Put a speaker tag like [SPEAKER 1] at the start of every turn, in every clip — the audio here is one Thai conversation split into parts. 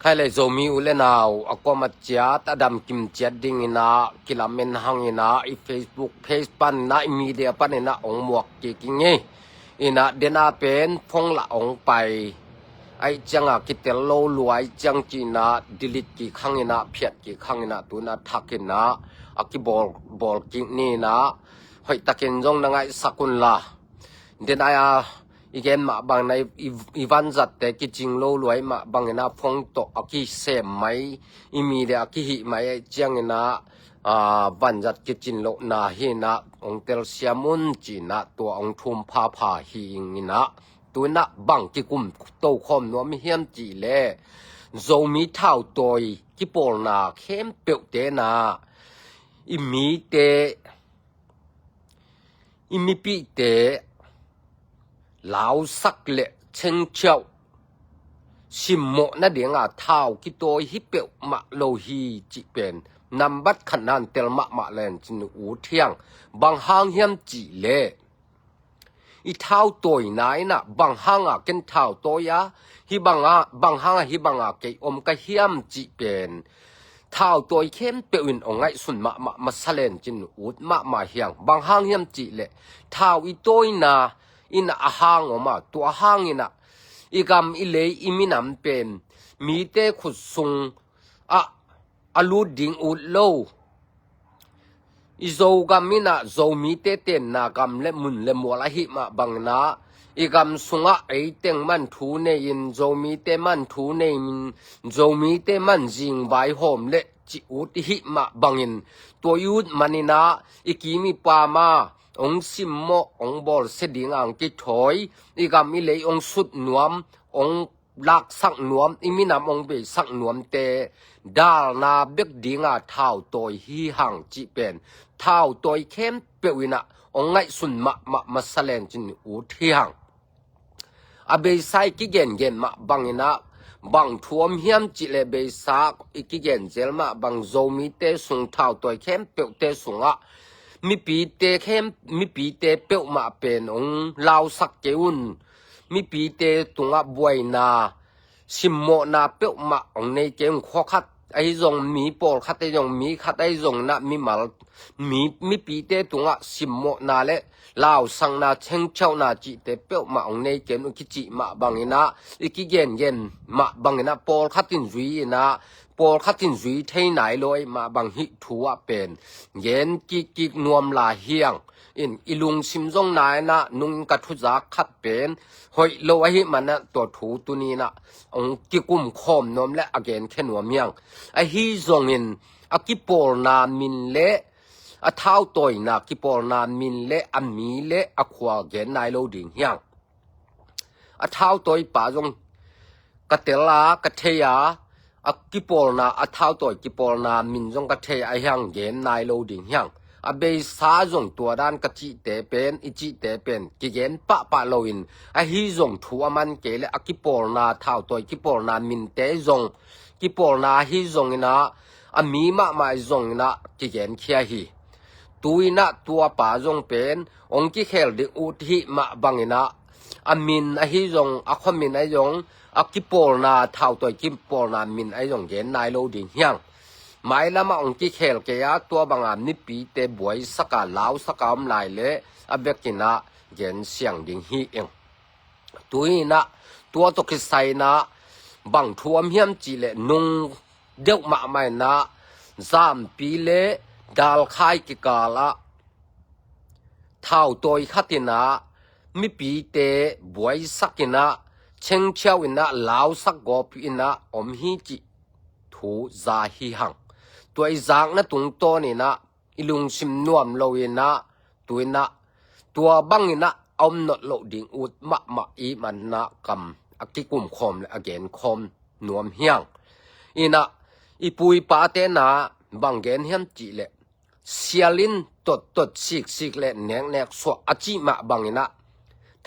[SPEAKER 1] ให้เลยzomi ule naw ako matjat adam kim chat ding ina kilamen hang ina I Facebook page pan na media pan ina ong muak ki kinge ina dena pen phong la ong pai ai changa kitel lo luai chang china delete ki khang ina phiat ki khang ina tuna thakina akibol ki ni na hoi takin jong na ngai sakun la den aya igen ma bang nai ivan zat te ki jing lo luai ma bang ina phong to aki sem mai imi de aki hi mai chang ina van zat ki jin lo na hi na ong tel siamun chi na to ong thum pha hi ina tuina bang ki kum to khom no mi hiam chi le zomi thau toy ki pol na khem pe te na imi pi te lao sak le cheng chao sim mo na ding thau ki toy hi pe ma lo hi chi pen nam bat khanan tel ma len chin u thiang bang hang hiam chi le I thao toy nai na bang hanga ken thao toya hi bang hanga hi banga ke om ka hiam chi pen thao toy khem pe win ongai sun ma salen chin ut ma hiang bang hang hiam chi le thao I toy na in a hang oma to hang ina igam ile iminam pen mi te khut sung alu ding ut lo izo gamina zo mi te ten na gam le mun le mola hi ma bangna igam sunga ei teng man thu ne in zo mi te man thu ne min zo mi te man jing bai hom le chi ut hi ma bangin to yut manina ikimi pa ma ong sim mo ong bol seding ang ki thoi igam ile ong sut nuam ong lak sak nuam iminam ong be sak nuam te dal na bek dinga thao toy hi hang chi pen thao toy khem pewina ong ngai sun ma salen chin u thiang abe sai ki gen ma bangina bang thuam hiam chi le be sa ki gen zel ma bang zomi te sung thao toy khem pe te sunga mi pi te pe ma pen ong lao sak keun mi pi te tunga buaina simmo na pe ma ong nei kem kho khat ai zong mi pol khat ai zong mi khat ai zong na mi mal mi pi te tunga simmo na le lao sang na cheng chau na chi te pe ma ong nei kem ki chi ma bangina iki gen ma bangina pol khatin zui na pol khatin zui thei nai loi ma bang hi thuwa pen yen ki nuam la hiang in ilung simjong nai na nung ka thu za khat pen hoi lo hi man to thu tu ni na ong ki kum khom nom le again khenwam yang a hi zong in a ki pol na min le a thau toy na ki pol na min le a mi le a khwa gen nai lo ding hiang a thau toy pa jong ka tela ka theya a ki pol na a thau toy ki pol na min jong ka the a hiang gen nai lo ding hiang a be sa jong tua dan ka chi te pen I chi te pen ki gen pa lo in a hi jong thu aman ke le a ki pol na thau toy ki pol na min te jong ki pol na hi jong ina a mi ma jong ina ki gen khia hi tuina tua pa jong pen ong ki khel de ut hi ma bangina amin a hi jong a khomin ai jong a ki pol na thau toy ki pol na min ai jong gen nai lo ding hiang mai lama ong ki khel ke ya tua banga ni pi te buai saka law sakam lai le abekina gen siang ding hi eng tuina tua to ki sai na bang thuam hiam chi le nung deu ma mai na zam pi le dal khai ki kala thau toy khatina mi pi te buai sakina cheng chau ina law sak go pi ina om hi chi thu za hi hang toy zang na tung to ni na ilung sim nuam lo ina tuina tua bang ina om not lo ding ut ma I man na kam akikum khom le again khom nuam hiang ina ipui pa te na bang gen hiam chi le sialin tot sik le nek so achi ma bangina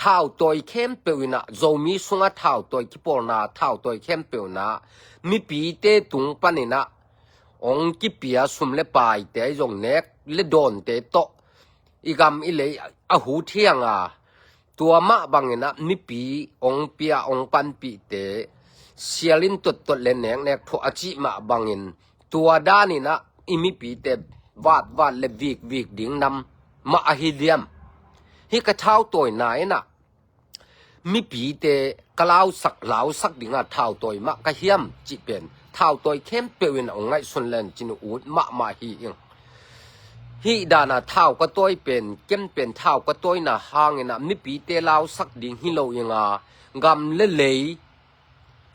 [SPEAKER 1] thao toy khem pewina zomi sunga thao toy ki pol na thao toy khem pewna mi pi te tung panina ong ki pia sum le pai te jong nek le don te to igam ile a hu thianga tua ma bangina mi pi ong pia ong pan pi te เสียลินตุดเล่นแหนงเนกทัวอจิมาบังอินตัวด้านี่นะอิมิปีเตวาดเลวิกดิ่งนำมาอหิเดียมฮิกะเท้าตัวไหนนะมีปีเตกล่าวสักดิ่งอ่ะเท้าตัวมะกะเฮียมจิเป็นเท้าตัวเข้มเปวินองไงส่วนเล่นจินอูดมาฮีอิงฮีดานาเท้าก็ตัวเป็นเข้มเป็นเท้าก็ตัวน่ะห่างนะมีปีเตลาวสักดิ่งฮิโลยังอ่ะกำเลย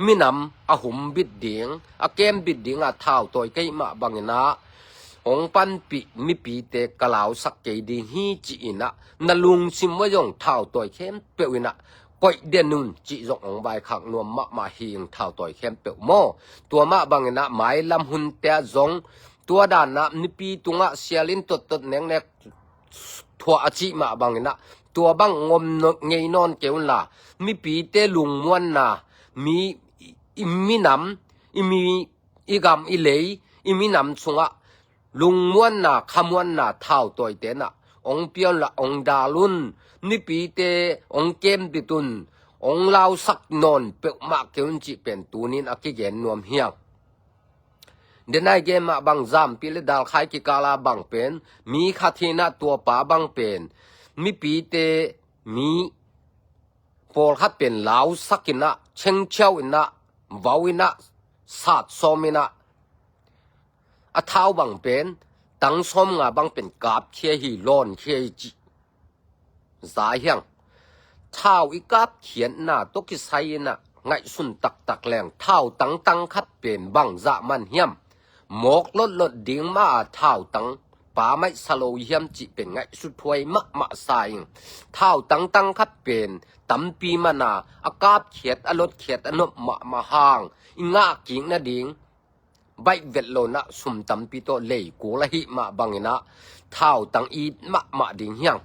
[SPEAKER 1] มินำอาหุมบิดดิ่งอาเกมบิดดิ่งอ่ะเท้าตัวใกล้มาบังนะองปันปีมีปีเตกล่าวสักเกดิ่งฮีจีนะนลุงซิมว่ายงเท้าตัวเข้มเปวินะก้อยเดนุนจีจงองใบขักนวมมาฮีงเท้าตัวเข้มเปวโมตัวมาบังนะหมายลำหุนเตะจงตัวด้านนะนิปีตุงะเสียลินตุดเนงเนกทัวอจิมาบังนะตัวบังงมเงยนอนเกวนละมีปีเตลุงมวนนะมีนำอีกำอีเลยมีนำชงะลุงมวนนะขมวนนะเท้าตัวเตนะองเปียนละองดาลุนนิปีเตองเกมปิตุนองลาวสักนอนเปกมาเกวนจิเป็นตูนินอักเกนนวมเฮียงเดนายเกมมาบังจามพิเลดาลไขกิกาลาบังเป็นมีขัทีนะตัวป่าบังเป็นมีปีเตมีพอลขัดเป็นลาวสักนะเชงเจ้าอินะวาวินะศาสตร์สมินะอัท้าวบังเป็นตั้งสมงาบังเป็นกาบเคียฮีลอนเคียจิสายเฮียงเท้าอีกาบเขียนหน้าตกิไซนะไงสุนตักแรงเท้าตั้งขัดเป็นบังจะมันเฮียมหมกลดดิ่งมาเท้าตั้งป่าไม่สโลเฮียมจิเป็นไงสุดถวยมาสายเท้าตั้งขัดเป็นตั้มปีมานาอากาบเขียดอลดเขียดอนบมาห่างอิงากิ่งนะดิ่งใบเวลโลนะสุมตั้มปีโตเลยกูละหิมาบังนะเท้าตั้งอีมาดิ่งเฮียง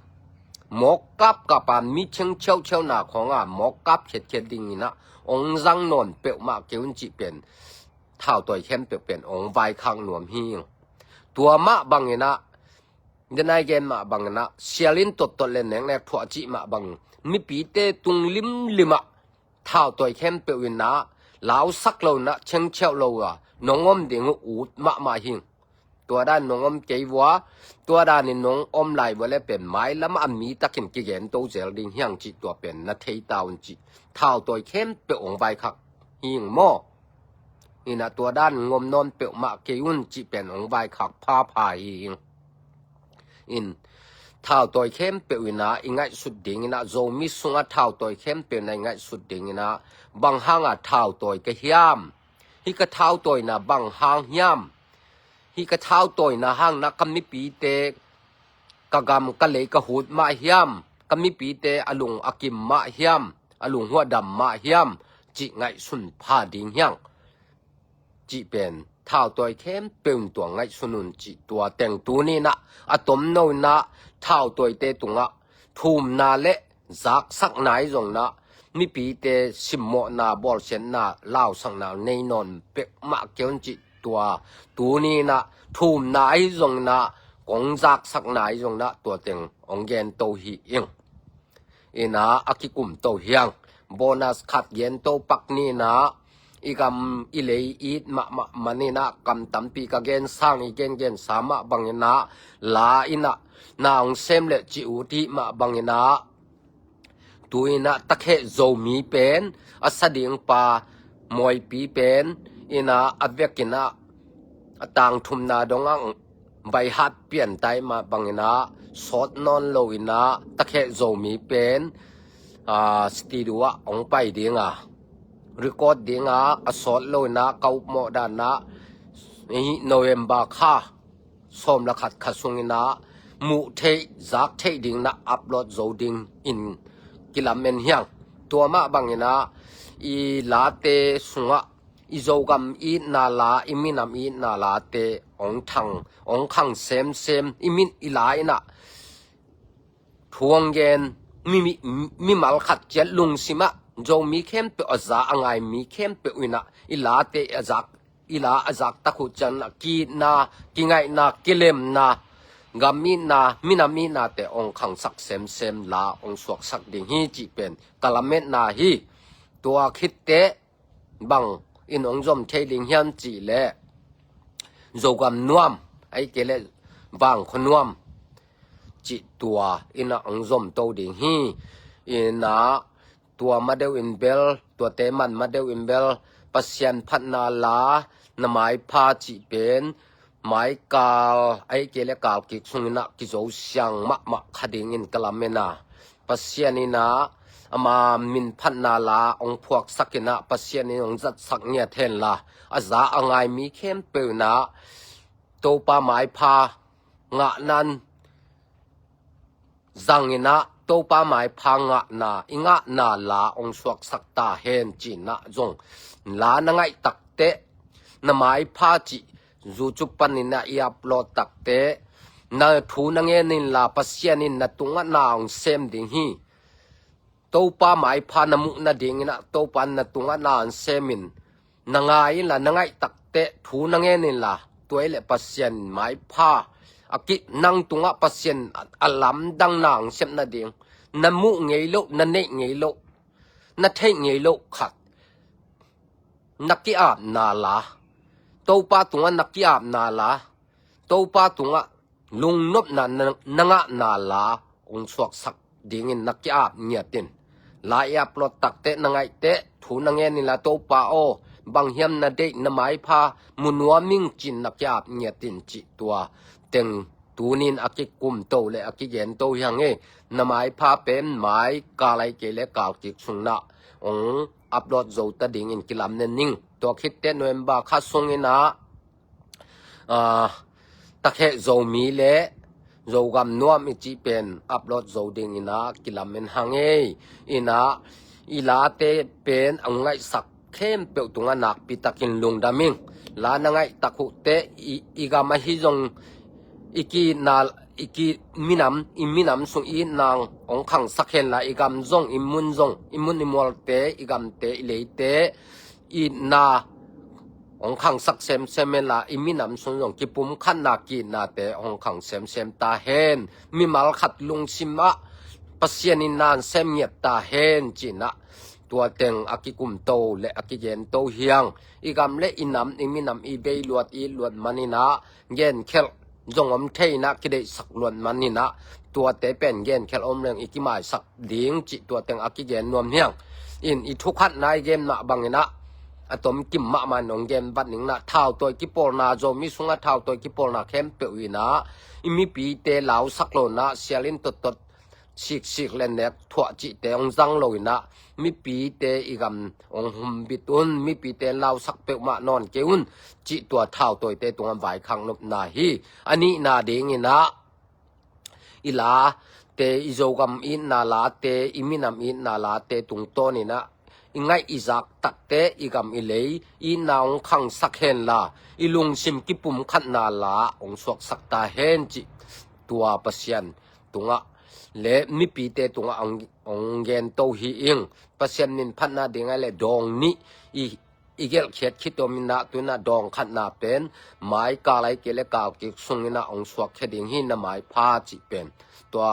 [SPEAKER 1] หมกกับปานมีเชียวหน้าของหมกกับเขียดดิ่งนะองจังนนเปลมาเกวนจิเป็นเท้าตัวเข้มเป็นองไวขังหนวมหิงตัวมาบังนะเดนายเกมมาบังนะเสียลินตุดเล่นแหนงแนกทัวจิมาบังมีปีเตตุงลิมเท้าตัวเข้มเป็นนะลาวสักโลนะเชงเชียวโลอ่ะน้องอมเดงอูดมาหิงตัวด้านน้องอมเกยวัวตัวด้านนี่น้องอมไหลวัวเลยเป็นไม้แล้วมันมีตะเข็นกิเกนโตเจลดิ่งเฮียงจิตัวเป็นนาเทตาวจิเท้าตัวเข้มเป็นองไวขักหิงโมนี่นะตัวด้านงมนอนเปลมาเกยุนจิเป็นองใบขักผ้าพายอินเท้าตัวเข้มเปลวินะอิงไงสุดดิ่งนะโจมิสุงะเท้าตัวเข้มเปลในไงสุดดิ่งนะบางห้างอ่ะเท้าตัวกระเฮียมฮิกะเท้าตัวนะบางห้างเฮียมฮิกะเท้าตัวนะห้างนะกำนิปีเตกะกำกะเลยกะหูดมาเฮียมกำนิปีเตอลุงอากิมมาเฮียมอลุงหัวดำมาเฮียมจิไงสุนผ้าดิ่งเฮียงจีเป็นเท้าตัวเข้มเป็นตัวไงสนุนจีตัวแต่งตัวนี้นะอะตอมโนนะเท้าตัวเตตุงะทุ่มนาเละจากสักไหนจงนะมีปีเตสิมโมนาบอลเชนนาเล่าสังนาในนอนเป็กมาเกี่ยวจีตัวนี้นะทุ่มนาจงนะกงจากสักไหนจงนะตัวแต่งองเกนโตฮีเองอินะอากิกุมโตเฮียงโบนัสขัดเย็นโตปักนี่นะอีกำอีเลยอีดมานี่นะกำตั้มปีกเกนสร้างอีเกนสามะบังนะลาอินะนางเซมเลจิอุติมาบังนะตัวอินะตะเขโจมีเป็นอัสดิงปามวยปีเป็นอินะอเวกินะต่างทุมนาดงังใบฮัดเปลี่ยนไตมาบังนะสดนอนโลอินะตะเขโจมีเป็นสตีดัวองไปดีงาrecord dinga asol lo na kau mo da na November kha som la khat khasungina mu the zak the ding na upload zo ding in kilamen hyang tua ma bangina i late sunga i zogam i na la i minam i na la te ong khang sem i min i lai na thuang gen mi mal khat jet lung sima jo mi khem pe aza angai mi khem pe uina ila te azak takhu chan ki na ki ngai na kilem na gami na minami na te ong khang sak sem la ong suak sak ding hi chi pen kalamet na hi tua khit te บังอินองจอมเทลิงเฮียมจีเลโจกำนวมไอเกเลบางคนนวมจิตัวอินองจอมโตดิงฮีอินาตัวมาเดวินเบลตัวเตมันมาเดวินเบลปัสยันพัฒนาลานหมายพาจิเป็นหมายกาลไอเกเลกาลกิสุงนะกิโจเสียงมะคดิงอินกลาเมนาปัสยันินาอามามินพัฒนาลาองพวกสักนะปัสยันิองจัดสักเนี่ยเทนลาอาจาอ่างมีเข้มเปิลนะโตปาหมายพางะนั้นจังนะโตปาหมายพางะนาอิงะนาลาองสวกสักตาเฮนจีนะจงลานังไอตักเตนะหมายพาจิจูจุปันนินะอีอัปโลดตักเตนะทูนังเอนินลาปัสยันินนะตุงะนาองเซมดิงฮีโตปาหมายพานะมุนะดิงนะโตปันนะตุงะนาองเซมินนังไงละนังไอตักเตทูนังเอนินลาตัวเอเลปัสยันหมายพาอากินังตุงะปัสยันอัลลัมดังนางเซมนะดิงนะมุไงโลนะเนไงโลนะเทไงโลขัดนักกิอาบนาลาโตปาตุงะนักกิอาบนาลาโตปาตุงะลุงนบนังะนาลาองสวกสักดิงนักกิอาบเนียตินลายอัปโลดตักเตนังไอเตทูนังเอนิลาโตปาโอบางเฮียมนะเดนะหมายพามุนวมิงจินนักกิอาบเนียตินจิตัวเต็งตูนินอากิกุมโตและอากิเย็นโตยังเอนะหมายพาเป็นหมายกาไลเกเลกาลกิสุงนะองอัปโหลดโจตดิงอินกิลามเนนิงตัวคิดเตนเวมบาคาซุงอินะตะเคโจมีเลโจกำนัวมิจิเป็นอัปโหลดโจดิงอินะกิลามเมนฮังเออินะอีลาเตเป็นอังไงสักเข้มเปียวตุงะนักปิตะกินลุงดามิงลานังไงตะคุเตอีกามาฮิจงอีกีนาอีกีมินำสุงอีนางองขังสักเห็นละอีกำจงอิมุนอิมวลเตอีกำเตอิเลเตอีนาองขังสักเซมเมละอิมินำสุงจงกิปุมขันนากีนาเตองขังเซมตาเฮนมิมัลขัดลุงซิมะปัสยานินานเซมเงียบตาเฮนจีนะตัวเต็งอากิกุมโตและอากิเย็นโตเฮียงอีกำเลอินำอิมินำอีเบลวดมันนินะเย็นเคลจงอมเทนะคิดได้สักลวนมันนี่นะตัวเตเป็นเย็นแค่อมเรื่องอีกหมายสักดิ้งจิตัวเต็งอากิเย็นนวมเฮียงอินอีทุกขัดนายเกมนะบางนะอะตอมกิมมะมันองเกมบัดนิงนะท้าวตัวกิปอลนาโจมีสุงะท้าวตัวกิปอลนาเข้มเปวินะอิมีปีเตลาวสักโลนะเสียลินตดสิกเล่นเน็กถั่วจิเตองจังโลยนะมีปีเตอีกำองหุมบิตุนมีปีเตลาวสักเปมานอนเกอุนจิตัวเท้าตัวเตตรงอันไหวขังนบนาฮีอันนี้นาเดงินะอีลาเตอีโจกำอินนาลาเตอิมินำอินนาลาเตตุงโตนี่นะอีไงอีจักตักเตอีกำอีเลยอีนางขังสักเห็นละอีลุงซิมกิปุ่มขัดนาลาองสวกสักตาเห็นจิตัวปัสยันตุงะเลมิปีเตตุงะองเกนโตฮีอิงปัสยันนินพันนาเดงไงเลดองนี่อีเกลเขียดคิดตัวมินาตัวน่ะดองขัดนาเป็นหมายกาไลเกเลกากิสุงนะองสวกเขดิงหินนะหมายพาจิเป็นตัว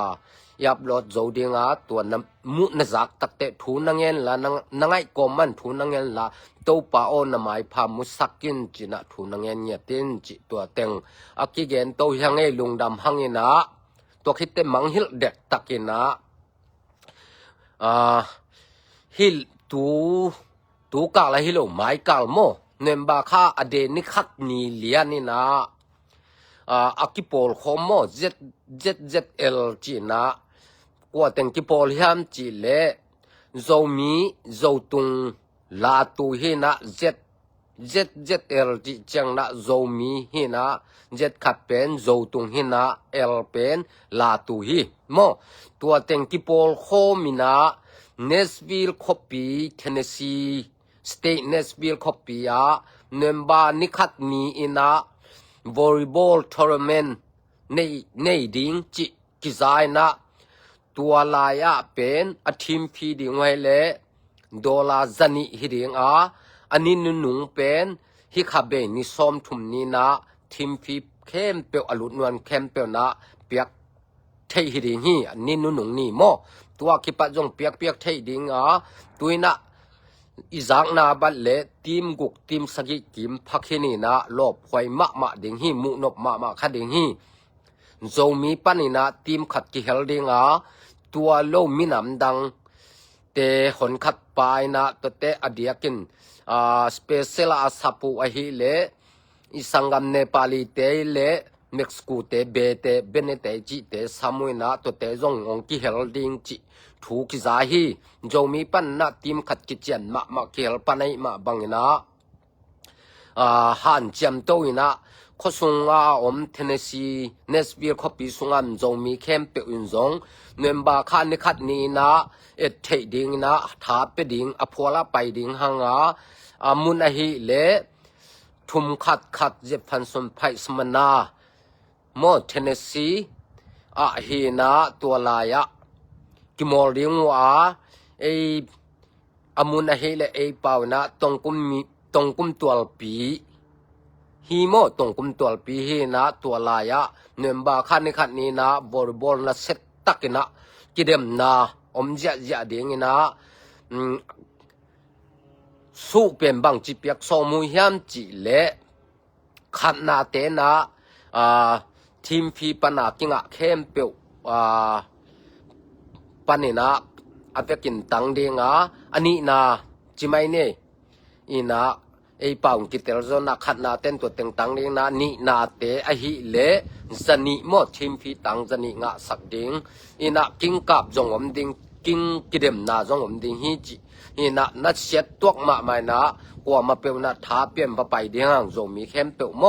[SPEAKER 1] ยับรถโจดิงาตัวน้ำมุนจักตักเตทูนังเงินละนังไอโกมันทูนังเงินละโตปาโอนนะหมายพามุสักกินจินะทูนังเงินเนี่ยตินจิตัวเต็งอากิเกนโตยังไงลุงดำหังเงินะตัวคิดเตมังฮิลเด็กตักินะฮิลตูกาลฮิโลไม้กาลโมเนมบาคาอเดนิคัดนีเลียนี่นะอากิโปลโคโมZZL จีนะกว่าแต่งกิโปลยามจีเลโจมีโจตุงลาตูฮีนะZZL จีจังนะโจมีฮีนะZ ขัดเป็นโจตุงฮีนะ L เป็นลาตูฮีโมตัวแต่งกิโปลโคมินะNashville Copy Tennessee State Nashville Copy เนมบานิคัดนีอินะvolleyball tournament ในดิ้งจิกิจายนะตัวลายเป็นอทีมพีดิ้งไว้เลยดอลาจันิฮิดิ้งอันนี้นุ่งเป็นฮิคาเบนิซอมทุมนี้นะทีมพีเข้มเปียวอลุนวันเข้มเปียวนะเปียกเทฮิดิ้งฮีอันนี้นุ่งนี่โมตัวคิดปัจจงเปียกเทฮิดิ้งตัวน่ะ อีจากนาบัดเลทีมกุกทีมสกิกิมพักเฮนีนะลอบหวยมะดิงฮีมุนบมะคดิงฮีโจมีปันินะทีมขัดกิเฮลดิงาตัวโลมินำดังเตหนขัดปายนะตัวเตอดียกินสเปเซลอาสัปูอหิเลอีสังกัมเนปาลีเตเลเม็กซิโกเตเบเตเบเนเตจิเตสามุยนะตัวเตจงองกิเฮลดิงจิถูกกิจาฮีโจมีปันนะทีมขัดกิจเจนมะเกลปันไอมะบังนะหันจำโตยนะขสุงอมเทนเนซีเนสเบียร์คอปีสุงอันโจมีเข้มเปอุนจงเนมบาคานิขัดนี้นะเอเทดิงนะทาเปดิงอพัวละไปดิงหังมุนอหิเลทุมขัดเจพันสมไพสมนาโมเทนเนซีฮีนะตัวลายะกิมอลดิงอามุนอหิเลเปานะตรงกุมตัวปีฮีโมตรงกุมตัวปีฮีนะตัวลายะเนมบาคานิขัดนี้นะบอลนะเซตตักนะกิเดมนะอมจะดิงนะสู้เป็นบางจิเปียกสมุยามจิเลขัดนาเตนะทีมฟีปนากิงะเข้มเปียวปนินะอเปกินตังเดงอันนี้นะจิไม่เนอีนะป่าวกิเตลโซนะขัดนาเต้นตัวเต็งตังเดงนะนี่นาเตอหิเลจะนี่หมดทีมฟีตังจะนี่งะสักดิงอีนะกิงกับจงอมดิงกิงกิเดมนาจงอมดิงฮิจิอีนะเสียตัวมาไม่นะกว่ามาเปียวนะท้าเปลี่ยนไปเดียงจงมีเข้มเปียวโม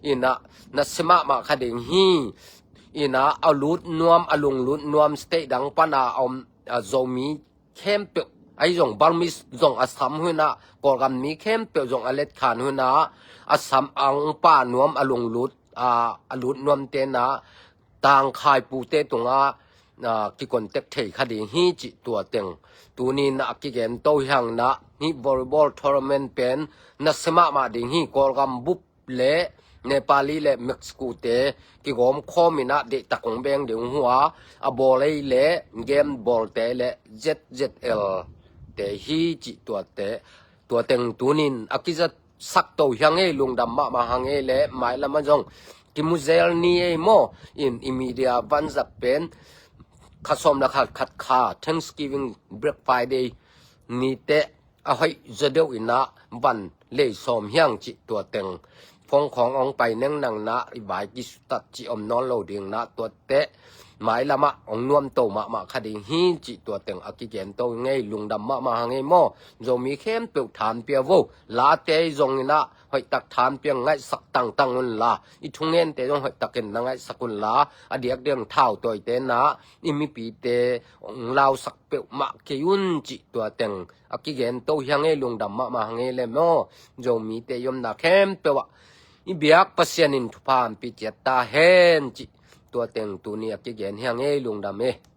[SPEAKER 1] อีนะสมาคดิงฮีอีนะเอาลุดนวมอลุงลุดนวมสเตดังปนาเอาจงมีเข้มเปียวไอจงบาลมิสจงอัสามหุนะกอกันมีเข้มเปียวจงอเล็ดขานหุนะอัสามอังป้านวมอลุงลุดลุดนวมเตนะต่างคายปูเตตงกิคนเต็กเทคดีฮีจิตัวเต็งตัวนี้นะกิเกมโตหังนะนี่วอลเลย์บอลทัวร์นาเมนต์เป็นนัสมาดิงฮีกอลกัมบุบเลเนปาลีเลเม็กซิโกเตกิกอมคอมินะเดตะกงเบงดิงหัวบอลเลเกมบอลเตเลZZLเตฮีจิตัวเต็งตัวนี้กิจะสักโตหังลุงดำมาหังเลไม่ละมันจงกิมุเซลนี่โมอิมีเดียวันจะเป็นข้าสมนะขัดขา Thanksgiving Black Friday นี่เตะให้จะเดียวอินะวันเล่สมเฮียงจิตัวเต็งฟงขององไปนั่งนะบายกิสุตัดจิอมนอนโลดิงนะตัวเตะหมายละมะองนวมโตมาคดีหินจิตัวเต็งอกิเกนโตไงลุงดำมาหังไงโมจงมีเข้มเปียวฐานเปียวโวลาเตจงนะให้ตักฐานเปียงไงสักตั้งนุนลาอีทุ่งเงินเตจงให้ตักเกินไงสักุนลาอเดียกเดียงเท่าตัวเตนะอิมิปีเตองลาวสักเปียวมาเกยุนจิตัวเต็งอกิเกนโตยังไงลุงดำมาหังไงเลยโมจงมีเตยมนาเข้มเปียวอีเบียกปัสยานินทุพามปิเจตาเฮนจิตัวเต็งตัวนี้กิเกนยังไงลุงดำ